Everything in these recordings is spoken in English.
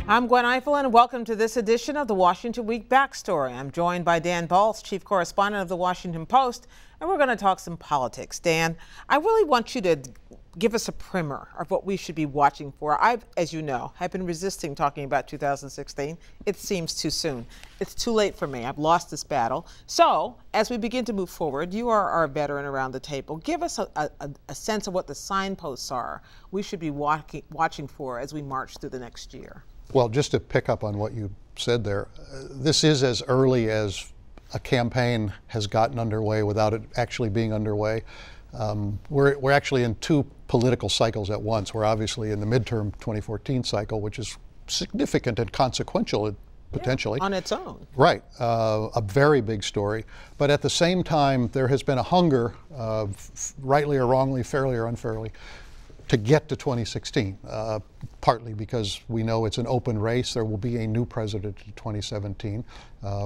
I'm Gwen Ifill, and welcome to this edition of the Washington Week Backstory. I'm joined by Balz, chief correspondent of the Washington Post, and we're going to talk some politics. Dan, I really want you to give us a primer of what we should be watching for. As you know, have been resisting talking about 2016. It seems too soon. It's too late for me. I've lost this battle. So, as we begin to move forward, you are our veteran around the table. Give us a sense of what the signposts are we should be watching for as we march through the next year. Well, just to pick up on what you said there, this is as early as a campaign has gotten underway without it actually being underway. We're actually in two political cycles at once. We're obviously in the midterm 2014 cycle, which is significant and consequential potentially. Yeah, on its own. Right, a very big story. But at the same time, there has been a hunger, rightly or wrongly, fairly or unfairly, to get to 2016, partly because we know it's an open race. There will be a new president in 2017.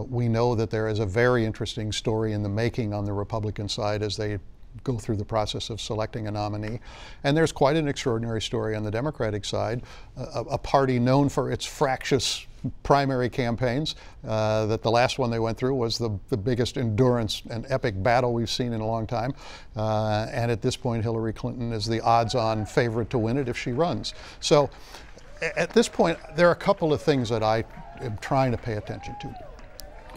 We know that there is a very interesting story in the making on the Republican side as they go through the process of selecting a nominee. And there's quite an extraordinary story on the Democratic side, a party known for its fractious primary campaigns, that the last one they went through was the biggest endurance and epic battle we've seen in a long time. And at this point, Hillary Clinton is the odds-on favorite to win it if she runs. So at this point, there are a couple of things that I am trying to pay attention to.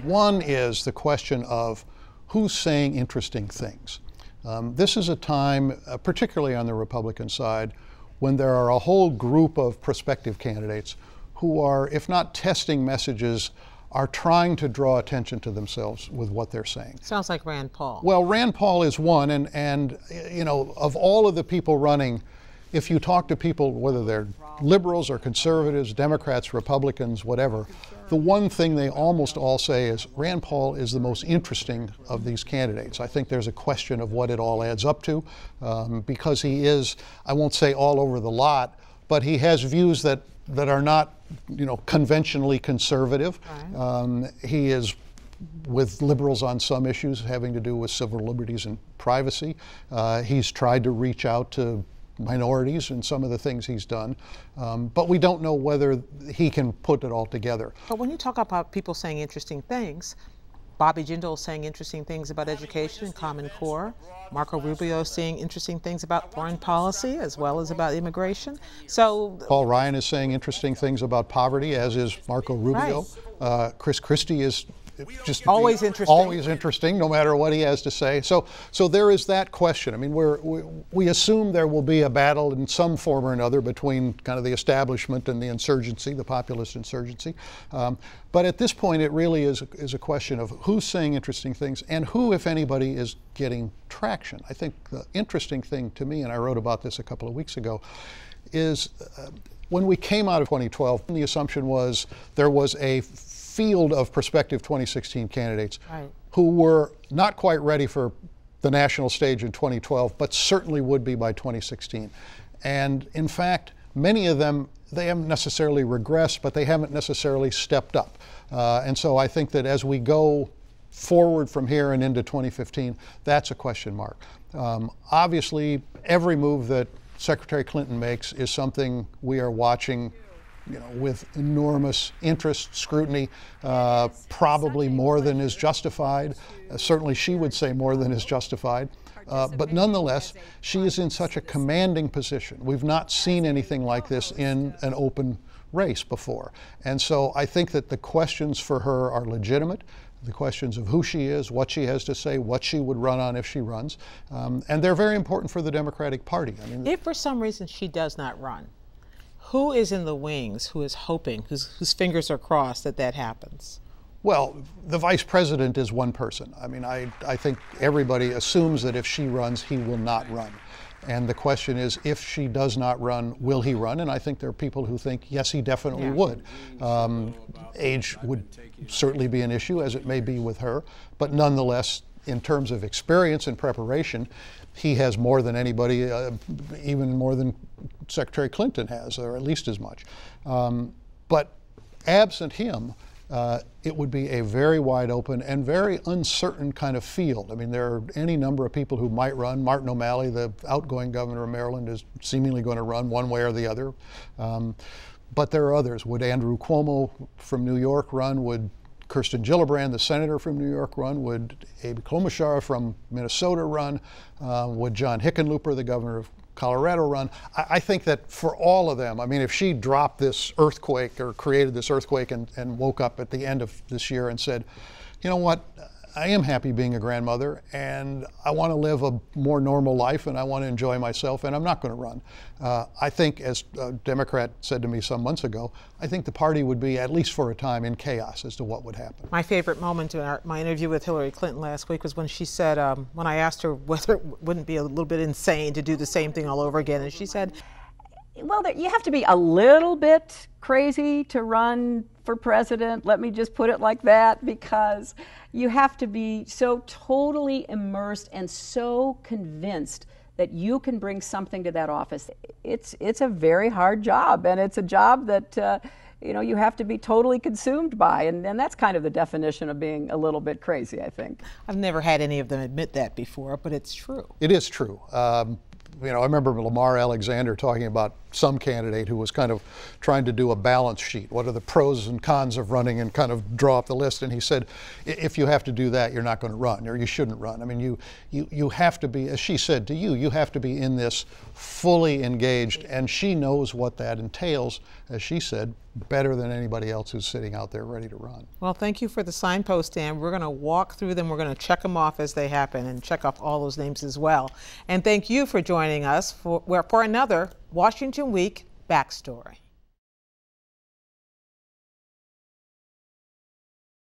One is the question of who's saying interesting things. This is a time, particularly on the Republican side, when there are a whole group of prospective candidates who are, if not testing messages, are trying to draw attention to themselves with what they're saying. Sounds like Rand Paul. Well, Rand Paul is one, and you know, of all of the people running, if you talk to people, whether they're liberals or conservatives, Democrats, Republicans, whatever, the one thing they almost all say is Rand Paul is the most interesting of these candidates. I think there's a question of what it all adds up to, because he is, I won't say all over the lot, but he has views that are not, you know, conventionally conservative. Right. He is with liberals on some issues having to do with civil liberties and privacy. He's tried to reach out to minorities in some of the things he's done, but we don't know whether he can put it all together. But when you talk about people saying interesting things, Bobby Jindal saying interesting things about education and Common Core, Marco Rubio saying interesting things about foreign policy as well as about immigration. So Paul Ryan is saying interesting things about poverty, as is Marco Rubio. Right. Chris Christie is just always interesting, no matter what he has to say. So there is that question. I mean, we assume there will be a battle in some form or another between kind of the establishment and the insurgency, the populist insurgency. But at this point, it really is a question of who's saying interesting things and who, if anybody, is getting traction. I think the interesting thing to me, and I wrote about this a couple of weeks ago, is when we came out of 2012, the assumption was there was a field of prospective 2016 candidates right. who were not quite ready for the national stage in 2012, but certainly would be by 2016. And in fact, many of them, they haven't necessarily regressed, but they haven't necessarily stepped up. And so I think that as we go forward from here and into 2015, that's a question mark. Obviously, every move that Secretary Clinton makes is something we are watching, you know, with enormous interest, scrutiny, probably more than is justified. Certainly she would say more than is justified. But nonetheless, she is in such a commanding position. We've not seen anything like this in an open race before. And so I think that the questions for her are legitimate. The questions of who she is, what she has to say, what she would run on if she runs. And they're very important for the Democratic Party. I mean, if for some reason she does not run, who is in the wings, who is hoping, whose fingers are crossed that that happens? Well, the vice president is one person. I mean, I think everybody assumes that if she runs, he will not run. And the question is, if she does not run, will he run? And I think there are people who think, yes, he definitely would. Age would certainly be an issue, as it may be with her. But nonetheless, in terms of experience and preparation, he has more than anybody, even more than Secretary Clinton has, or at least as much. But absent him, it would be a very wide open and very uncertain kind of field. I mean, there are any number of people who might run. Martin O'Malley, the outgoing governor of Maryland, is seemingly going to run one way or the other. But there are others. Would Andrew Cuomo from New York run? Would Kirsten Gillibrand, the senator from New York, run? Would Amy Klobuchar from Minnesota run? Would John Hickenlooper, the governor of Colorado, run? I think that for all of them, I mean, if she dropped this earthquake or created this earthquake and woke up at the end of this year and said, you know what, I am happy being a grandmother and I want to live a more normal life and I want to enjoy myself and I'm not going to run. I think, as a Democrat said to me some months ago, I think the party would be, at least for a time, in chaos as to what would happen. My favorite moment in my interview with Hillary Clinton last week was when she said, when I asked her whether it wouldn't be a little bit insane to do the same thing all over again, and she said, well, you have to be a little bit crazy to run for president, let me just put it like that, because you have to be so totally immersed and so convinced that you can bring something to that office. It's a very hard job, and it's a job that you have to be totally consumed by, and that's kind of the definition of being a little bit crazy, I think. I've never had any of them admit that before, but it's true. It is true. I remember Lamar Alexander talking about some candidate who was kind of trying to do a balance sheet. What are the pros and cons of running, and kind of draw up the list. And he said, if you have to do that, you're not going to run, or you shouldn't run. I mean, you have to be, as she said to you have to be in this fully engaged. And she knows what that entails, as she said, better than anybody else who's sitting out there ready to run. Well, thank you for the signpost, Dan. We're going to walk through them. We're going to check them off as they happen and check off all those names as well. And thank you for joining us for another Washington Week Backstory.